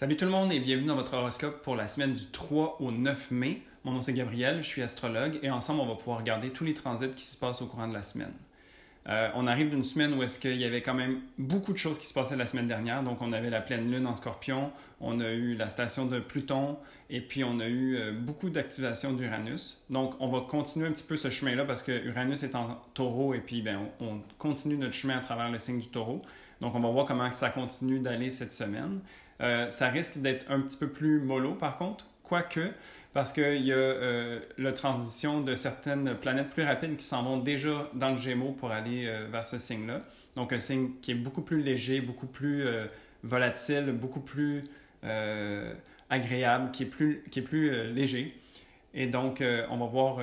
Salut tout le monde et bienvenue dans votre horoscope pour la semaine du 3 au 9 mai. Mon nom c'est Gabriel, je suis astrologue et ensemble on va pouvoir regarder tous les transits qui se passent au courant de la semaine. On arrive d'une semaine où est-ce qu'il y avait quand même beaucoup de choses qui se passaient la semaine dernière. Donc on avait la pleine lune en Scorpion, on a eu la station de Pluton et puis on a eu beaucoup d'activation d'Uranus. Donc on va continuer un petit peu ce chemin-là parce que Uranus est en Taureau et puis on continue notre chemin à travers le signe du Taureau. Donc on va voir comment ça continue d'aller cette semaine. Ça risque d'être un petit peu plus mollo par contre, quoique, parce qu'il y a la transition de certaines planètes plus rapides qui s'en vont déjà dans le Gémeaux pour aller vers ce signe-là. Donc un signe qui est beaucoup plus léger, beaucoup plus volatile, beaucoup plus agréable, qui est plus léger. Et donc, on va voir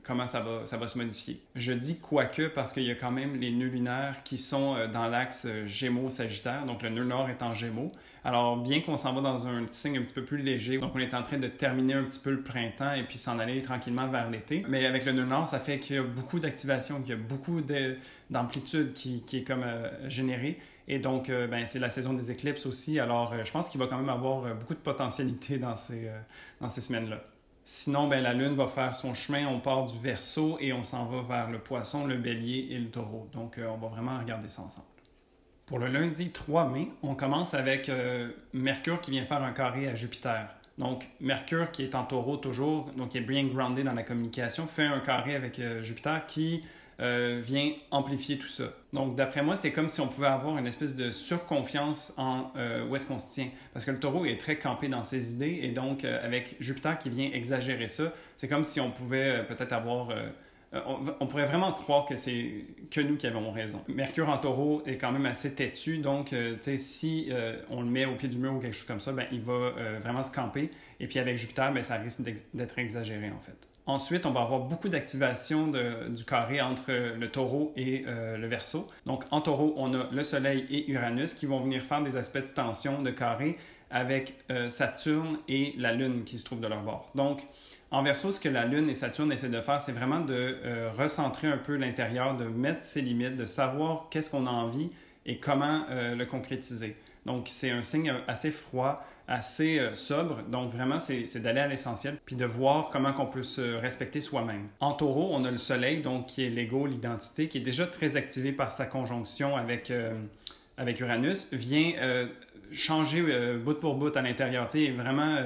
comment ça va se modifier. Je dis quoique parce qu'il y a quand même les nœuds lunaires qui sont dans l'axe Gémeaux-Sagittaire, donc le nœud nord est en Gémeaux. Alors, bien qu'on s'en va dans un signe un petit peu plus léger, donc on est en train de terminer un petit peu le printemps et puis s'en aller tranquillement vers l'été. Mais avec le nœud nord, ça fait qu'il y a beaucoup d'activation, qu'il y a beaucoup d'amplitude qui est comme générée. Et donc, c'est la saison des éclipses aussi. Alors, je pense qu'il va quand même avoir beaucoup de potentialité dans ces semaines-là. Sinon, la Lune va faire son chemin, on part du Verseau et on s'en va vers le Poisson, le Bélier et le Taureau. Donc, on va vraiment regarder ça ensemble. Pour le lundi 3 mai, on commence avec Mercure qui vient faire un carré à Jupiter. Donc, Mercure qui est en Taureau toujours, donc qui est bien groundé dans la communication, fait un carré avec Jupiter qui vient amplifier tout ça. Donc, d'après moi, c'est comme si on pouvait avoir une espèce de surconfiance en où est-ce qu'on se tient. Parce que le taureau est très campé dans ses idées et donc, avec Jupiter qui vient exagérer ça, c'est comme si on pouvait peut-être avoir... on pourrait vraiment croire que c'est que nous qui avons raison. Mercure en taureau est quand même assez têtu, donc si on le met au pied du mur ou quelque chose comme ça, il va vraiment se camper. Et puis avec Jupiter, ça risque d'être exagéré en fait. Ensuite, on va avoir beaucoup d'activation du carré entre le taureau et le verseau. Donc en taureau, on a le soleil et Uranus qui vont venir faire des aspects de tension, de carré, avec Saturne et la lune qui se trouvent de leur bord. Donc, en Verseau, ce que la Lune et Saturne essaient de faire, c'est vraiment de recentrer un peu l'intérieur, de mettre ses limites, de savoir qu'est-ce qu'on a envie et comment le concrétiser. Donc, c'est un signe assez froid, assez sobre. Donc, vraiment, c'est d'aller à l'essentiel puis de voir comment on peut se respecter soi-même. En Taureau, on a le Soleil, donc qui est l'ego, l'identité, qui est déjà très activé par sa conjonction avec Uranus, vient changer bout pour bout à l'intérieur, est vraiment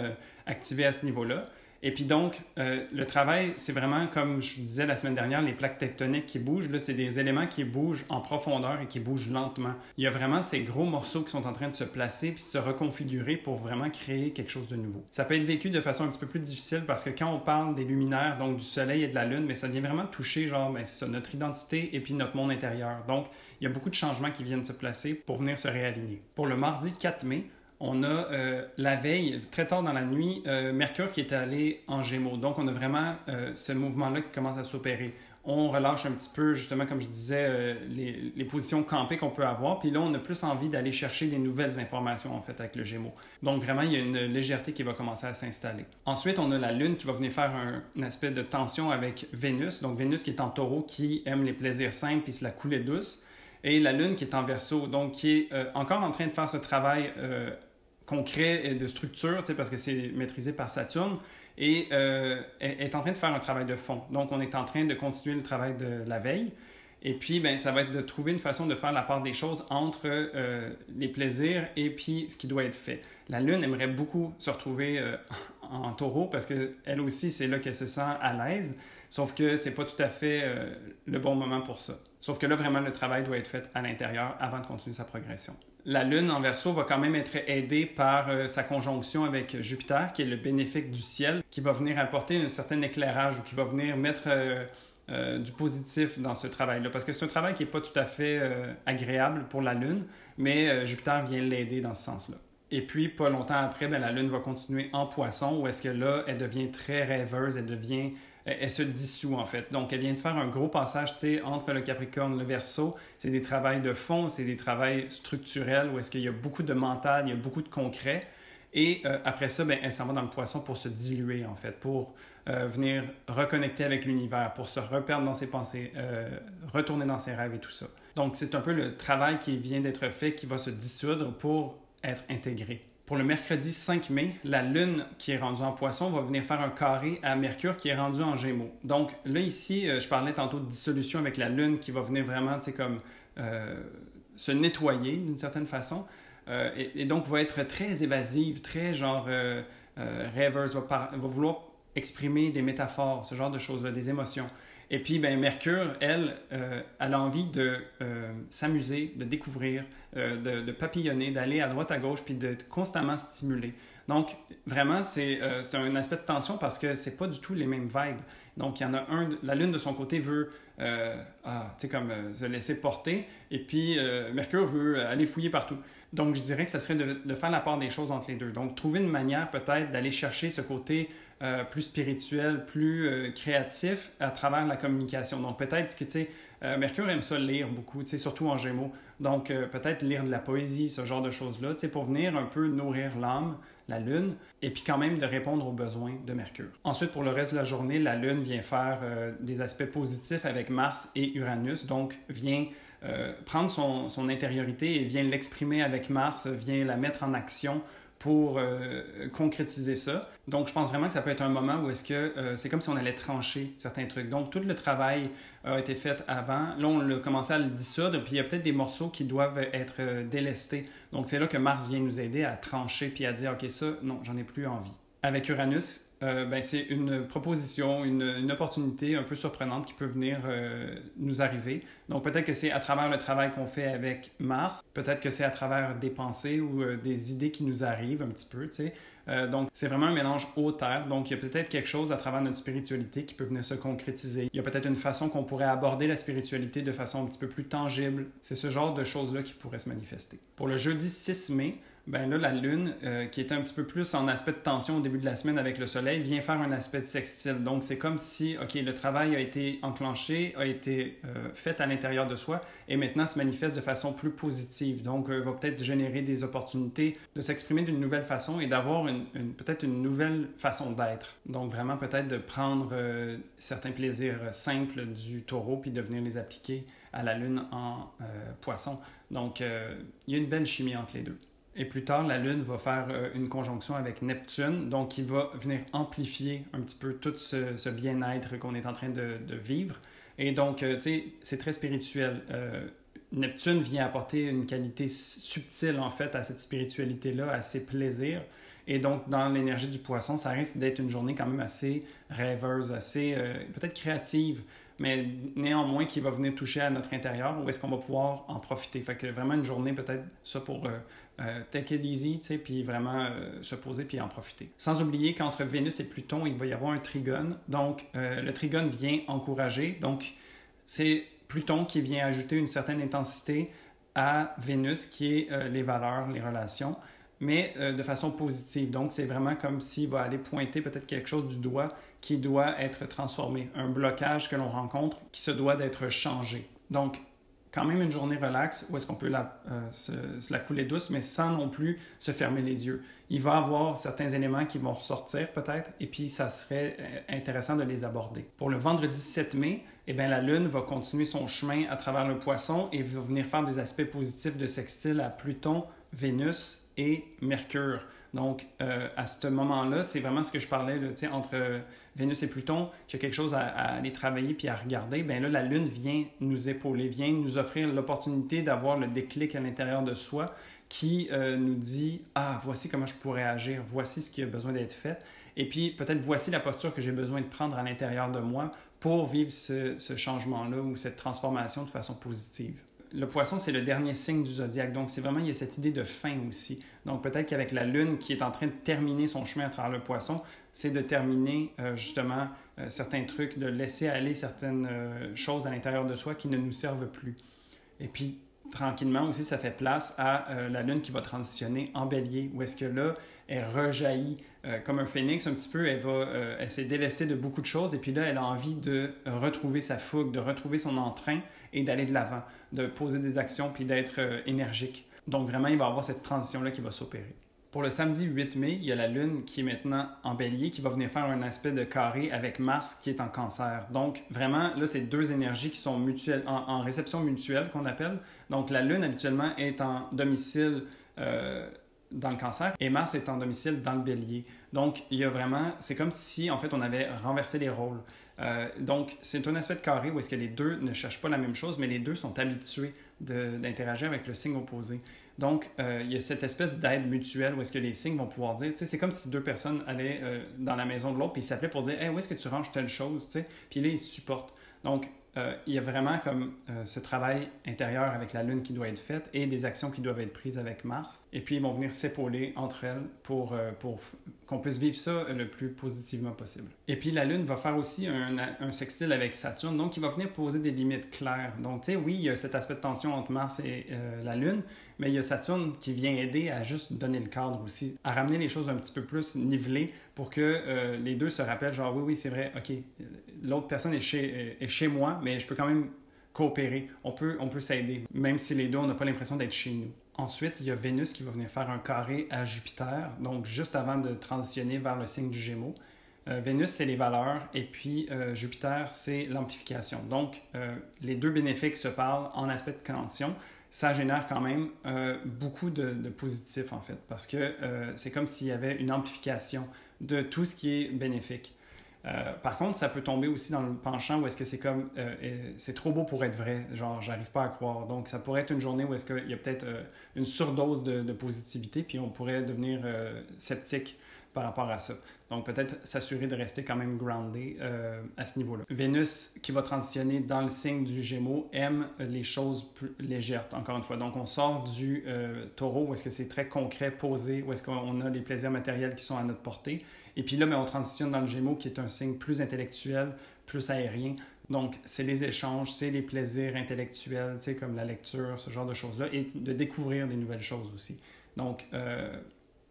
activé à ce niveau-là. Et puis donc, le travail, c'est vraiment, comme je disais la semaine dernière, les plaques tectoniques qui bougent. Là, c'est des éléments qui bougent en profondeur et qui bougent lentement. Il y a vraiment ces gros morceaux qui sont en train de se placer puis se reconfigurer pour vraiment créer quelque chose de nouveau. Ça peut être vécu de façon un petit peu plus difficile parce que quand on parle des luminaires, donc du soleil et de la lune, mais ça vient vraiment toucher, c'est ça, notre identité et puis notre monde intérieur. Donc, il y a beaucoup de changements qui viennent se placer pour venir se réaligner. Pour le mardi 4 mai, on a la veille, très tard dans la nuit, Mercure qui est allé en Gémeaux. Donc, on a vraiment ce mouvement-là qui commence à s'opérer. On relâche un petit peu, justement, comme je disais, les positions campées qu'on peut avoir. Puis là, on a plus envie d'aller chercher des nouvelles informations, en fait, avec le Gémeaux. Donc, vraiment, il y a une légèreté qui va commencer à s'installer. Ensuite, on a la Lune qui va venir faire un aspect de tension avec Vénus. Donc, Vénus qui est en Taureau, qui aime les plaisirs simples puis la coulée douce. Et la Lune qui est en Verseau, donc qui est encore en train de faire ce travail concret et de structure, parce que c'est maîtrisé par Saturne, et est en train de faire un travail de fond. Donc, on est en train de continuer le travail de la veille. Et puis, ça va être de trouver une façon de faire la part des choses entre les plaisirs et puis ce qui doit être fait. La Lune aimerait beaucoup se retrouver en Taureau parce qu'elle aussi, c'est là qu'elle se sent à l'aise. Sauf que c'est pas tout à fait le bon moment pour ça. Sauf que là, vraiment, le travail doit être fait à l'intérieur avant de continuer sa progression. La Lune en Verseau va quand même être aidée par sa conjonction avec Jupiter, qui est le bénéfique du ciel, qui va venir apporter un certain éclairage ou qui va venir mettre du positif dans ce travail-là. Parce que c'est un travail qui n'est pas tout à fait agréable pour la Lune, mais Jupiter vient l'aider dans ce sens-là. Et puis, pas longtemps après, la Lune va continuer en Poisson, où est-ce que là, elle devient très rêveuse, elle se dissout en fait. Donc, elle vient de faire un gros passage entre le Capricorne et le Verseau. C'est des travails de fond, c'est des travails structurels où est-ce qu'il y a beaucoup de mental, il y a beaucoup de concret. Et après ça, elle s'en va dans le Poisson pour se diluer en fait, pour venir reconnecter avec l'univers, pour se reperdre dans ses pensées, retourner dans ses rêves et tout ça. Donc, c'est un peu le travail qui vient d'être fait qui va se dissoudre pour être intégré. Pour le mercredi 5 mai, la Lune qui est rendue en Poisson va venir faire un carré à Mercure qui est rendu en Gémeaux. Donc là, ici, je parlais tantôt de dissolution avec la Lune qui va venir vraiment, tu sais, comme se nettoyer d'une certaine façon. Et donc va être très évasive, très genre rêveuse, va vouloir exprimer des métaphores, ce genre de choses-là, des émotions. Et puis, ben, Mercure, elle, elle a envie de s'amuser, de découvrir, de papillonner, d'aller à droite, à gauche, puis d'être constamment stimulée. Donc, vraiment, c'est un aspect de tension parce que c'est pas du tout les mêmes vibes. Donc, il y en a un, la Lune de son côté veut, tu sais, comme se laisser porter, et puis Mercure veut aller fouiller partout. Donc, je dirais que ça serait de faire la part des choses entre les deux. Donc, trouver une manière peut-être d'aller chercher ce côté plus spirituel, plus créatif à travers la communication. Donc, peut-être que, tu sais, Mercure aime ça lire beaucoup, tu sais, surtout en Gémeaux. Donc, peut-être lire de la poésie, ce genre de choses-là, tu sais, pour venir un peu nourrir l'âme, la Lune, et puis quand même de répondre aux besoins de Mercure. Ensuite, pour le reste de la journée, la Lune vient faire des aspects positifs avec Mars et Uranus, donc vient prendre son intériorité et vient l'exprimer avec Mars, vient la mettre en action pour concrétiser ça. Donc, je pense vraiment que ça peut être un moment où est-ce que c'est comme si on allait trancher certains trucs. Donc, tout le travail a été fait avant. Là, on a commencé à le dissoudre, puis il y a peut-être des morceaux qui doivent être délestés. Donc, c'est là que Mars vient nous aider à trancher puis à dire, OK, ça, non, j'en ai plus envie. Avec Uranus, ben, c'est une proposition, une opportunité un peu surprenante qui peut venir nous arriver. Donc peut-être que c'est à travers le travail qu'on fait avec Mars, peut-être que c'est à travers des pensées ou des idées qui nous arrivent un petit peu, tu sais. Donc c'est vraiment un mélange eau-terre. Donc il y a peut-être quelque chose à travers notre spiritualité qui peut venir se concrétiser. Il y a peut-être une façon qu'on pourrait aborder la spiritualité de façon un petit peu plus tangible. C'est ce genre de choses-là qui pourraient se manifester. Pour le jeudi 6 mai, ben là, la Lune, qui était un petit peu plus en aspect de tension au début de la semaine avec le Soleil, vient faire un aspect de sextile. Donc, c'est comme si, OK, le travail a été enclenché, a été fait à l'intérieur de soi et maintenant se manifeste de façon plus positive. Donc, va peut-être générer des opportunités de s'exprimer d'une nouvelle façon et d'avoir peut-être une nouvelle façon d'être. Donc, vraiment, peut-être de prendre certains plaisirs simples du Taureau puis de venir les appliquer à la Lune en Poisson. Donc, il y a une belle chimie entre les deux. Et plus tard, la Lune va faire une conjonction avec Neptune, donc qui va venir amplifier un petit peu tout ce bien-être qu'on est en train de vivre. Et donc, tu sais, c'est très spirituel. Neptune vient apporter une qualité subtile, en fait, à cette spiritualité-là, à ces plaisirs. Et donc, dans l'énergie du Poisson, ça risque d'être une journée quand même assez rêveuse, assez peut-être créative, mais néanmoins qui va venir toucher à notre intérieur, où est-ce qu'on va pouvoir en profiter. Fait que vraiment une journée peut-être ça pour take it easy, tu sais, puis vraiment se poser puis en profiter. Sans oublier qu'entre Vénus et Pluton, il va y avoir un trigone. Donc, le trigone vient encourager. Donc, c'est Pluton qui vient ajouter une certaine intensité à Vénus, qui est les valeurs, les relations, mais de façon positive. Donc, c'est vraiment comme s'il va aller pointer peut-être quelque chose du doigt qui doit être transformé, un blocage que l'on rencontre qui se doit d'être changé. Donc, quand même une journée relaxe où est-ce qu'on peut se la couler douce, mais sans non plus se fermer les yeux. Il va y avoir certains éléments qui vont ressortir peut-être, et puis ça serait intéressant de les aborder. Pour le vendredi 7 mai, eh bien, la Lune va continuer son chemin à travers le Poisson et va venir faire des aspects positifs de sextile à Pluton, Vénus et Mercure. Donc, à ce moment-là, c'est vraiment ce que je parlais là, entre Vénus et Pluton, qu'il y a quelque chose à aller travailler puis à regarder. Bien là, la Lune vient nous épauler, vient nous offrir l'opportunité d'avoir le déclic à l'intérieur de soi qui nous dit « Ah, voici comment je pourrais agir, voici ce qui a besoin d'être fait. » Et puis, peut-être voici la posture que j'ai besoin de prendre à l'intérieur de moi pour vivre ce changement-là ou cette transformation de façon positive. Le Poisson, c'est le dernier signe du zodiaque. Donc, c'est vraiment, il y a cette idée de fin aussi. Donc, peut-être qu'avec la Lune qui est en train de terminer son chemin à travers le Poisson, c'est de terminer justement certains trucs, de laisser aller certaines choses à l'intérieur de soi qui ne nous servent plus. Et puis, tranquillement aussi, ça fait place à la Lune qui va transitionner en Bélier, où est-ce que là, elle rejaillit comme un phénix un petit peu, elle s'est délestée de beaucoup de choses et puis là, elle a envie de retrouver sa fougue, de retrouver son entrain et d'aller de l'avant, de poser des actions puis d'être énergique. Donc vraiment, il va y avoir cette transition-là qui va s'opérer. Pour le samedi 8 mai, il y a la Lune qui est maintenant en Bélier, qui va venir faire un aspect de carré avec Mars qui est en Cancer. Donc vraiment, là, c'est deux énergies qui sont mutuelles, en réception mutuelle qu'on appelle. Donc la Lune, habituellement, est en domicile dans le Cancer et Mars est en domicile dans le Bélier. Donc, il y a vraiment, c'est comme si, en fait, on avait renversé les rôles. Donc, c'est un aspect de carré où est-ce que les deux ne cherchent pas la même chose, mais les deux sont habitués d'interagir avec le signe opposé. Donc, il y a cette espèce d'aide mutuelle où est-ce que les signes vont pouvoir dire, tu sais, c'est comme si deux personnes allaient dans la maison de l'autre puis ils s'appelaient pour dire, hey, où est-ce que tu ranges telle chose, tu sais, puis là, ils se supportent. Donc, il y a vraiment comme ce travail intérieur avec la Lune qui doit être fait et des actions qui doivent être prises avec Mars. Et puis, ils vont venir s'épauler entre elles pour qu'on puisse vivre ça le plus positivement possible. Et puis, la Lune va faire aussi un sextile avec Saturne, donc il va venir poser des limites claires. Donc, tu sais, oui, il y a cet aspect de tension entre Mars et la Lune, mais il y a Saturne qui vient aider à juste donner le cadre aussi, à ramener les choses un petit peu plus nivelées pour que les deux se rappellent, genre, oui, c'est vrai, OK, l'autre personne est chez moi, mais je peux quand même coopérer. On peut s'aider, même si les deux, on n'a pas l'impression d'être chez nous. Ensuite, il y a Vénus qui va venir faire un carré à Jupiter, donc juste avant de transitionner vers le signe du Gémeaux. Vénus, c'est les valeurs, et puis Jupiter, c'est l'amplification. Donc, les deux bénéfiques se parlent en aspect de tension. Ça génère quand même beaucoup de positifs, en fait, parce que c'est comme s'il y avait une amplification de tout ce qui est bénéfique. Par contre, ça peut tomber aussi dans le penchant où est-ce que c'est comme c'est trop beau pour être vrai, genre j'arrive pas à croire. Donc ça pourrait être une journée où est-ce qu'il y a peut-être une surdose de positivité, puis on pourrait devenir sceptique par rapport à ça. Donc peut-être s'assurer de rester quand même groundé à ce niveau-là. Vénus, qui va transitionner dans le signe du Gémeaux, aime les choses plus légères, encore une fois. Donc on sort du Taureau, où est-ce que c'est très concret, posé, où est-ce qu'on a les plaisirs matériels qui sont à notre portée. Et puis là, on transitionne dans le Gémeaux, qui est un signe plus intellectuel, plus aérien. Donc, c'est les échanges, c'est les plaisirs intellectuels, tu sais, comme la lecture, ce genre de choses-là, et de découvrir des nouvelles choses aussi. Donc,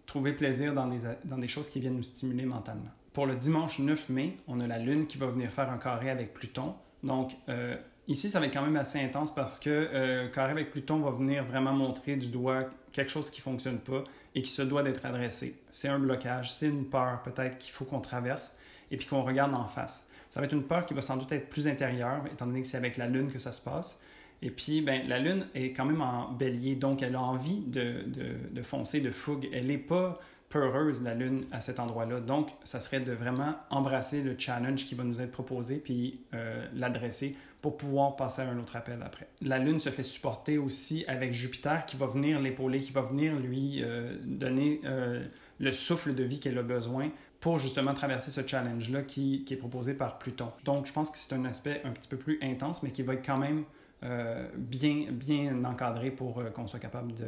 trouver plaisir dans des choses qui viennent nous stimuler mentalement. Pour le dimanche 9 mai, on a la Lune qui va venir faire un carré avec Pluton. Donc, ici, ça va être quand même assez intense parce que carré avec Pluton va venir vraiment montrer du doigt quelque chose qui ne fonctionne pas et qui se doit d'être adressé. C'est un blocage, c'est une peur peut-être qu'il faut qu'on traverse et puis qu'on regarde en face. Ça va être une peur qui va sans doute être plus intérieure, étant donné que c'est avec la Lune que ça se passe. Et puis, la Lune est quand même en bélier, donc elle a envie de foncer, de fougue. Elle n'est pas peureuse, la Lune, à cet endroit-là. Donc, ça serait de vraiment embrasser le challenge qui va nous être proposé, puis l'adresser pour pouvoir passer à un autre appel après. La Lune se fait supporter aussi avec Jupiter qui va venir l'épauler, qui va venir lui donner le souffle de vie qu'elle a besoin pour justement traverser ce challenge-là qui est proposé par Pluton. Donc, je pense que c'est un aspect un petit peu plus intense, mais qui va être quand même bien encadré pour qu'on soit capable de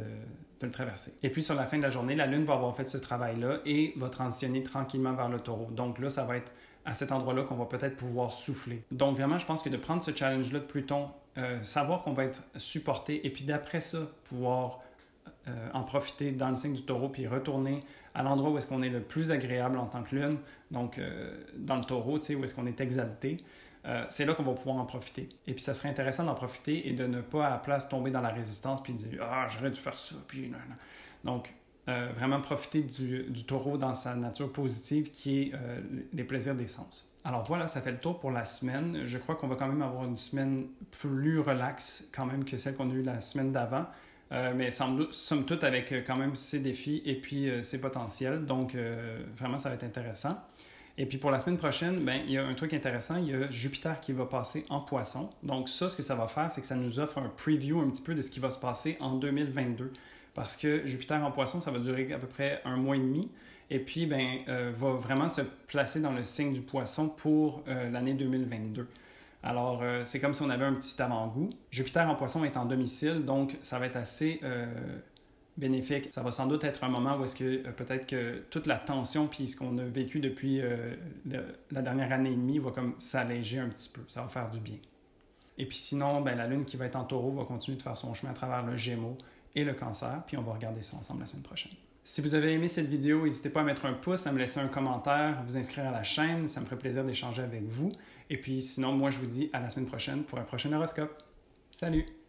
le traverser. Et puis, sur la fin de la journée, la Lune va avoir fait ce travail-là et va transitionner tranquillement vers le Taureau. Donc là, ça va être à cet endroit-là qu'on va peut-être pouvoir souffler. Donc vraiment, je pense que de prendre ce challenge-là de Pluton, savoir qu'on va être supporté et puis d'après ça, pouvoir en profiter dans le signe du Taureau puis retourner à l'endroit où est-ce qu'on est le plus agréable en tant que Lune, donc dans le Taureau, tu sais, où est-ce qu'on est exalté. C'est là qu'on va pouvoir en profiter. Et puis, ça serait intéressant d'en profiter et de ne pas à la place tomber dans la résistance puis de dire « Ah, j'aurais dû faire ça, puis... » Donc, vraiment profiter du Taureau dans sa nature positive qui est les plaisirs des sens. Alors voilà, ça fait le tour pour la semaine. Je crois qu'on va quand même avoir une semaine plus relaxe quand même que celle qu'on a eue la semaine d'avant. Mais somme toute avec quand même ses défis et puis ses potentiels. Donc, vraiment, ça va être intéressant. Et puis pour la semaine prochaine, il y a un truc intéressant, il y a Jupiter qui va passer en Poisson. Donc ça, ce que ça va faire, c'est que ça nous offre un preview un petit peu de ce qui va se passer en 2022. Parce que Jupiter en Poisson, ça va durer à peu près 1 mois et demi. Et puis, va vraiment se placer dans le signe du Poisson pour l'année 2022. Alors, c'est comme si on avait un petit avant-goût. Jupiter en Poisson est en domicile, donc ça va être assez bénéfique. Ça va sans doute être un moment où est-ce que peut-être que toute la tension puis ce qu'on a vécu depuis la dernière année et demie va comme s'alléger un petit peu. Ça va faire du bien. Et puis sinon, la Lune qui va être en Taureau va continuer de faire son chemin à travers le Gémeaux et le Cancer, puis on va regarder ça ensemble la semaine prochaine. Si vous avez aimé cette vidéo, n'hésitez pas à mettre un pouce, à me laisser un commentaire, à vous inscrire à la chaîne, ça me ferait plaisir d'échanger avec vous. Et puis sinon, moi je vous dis à la semaine prochaine pour un prochain horoscope. Salut!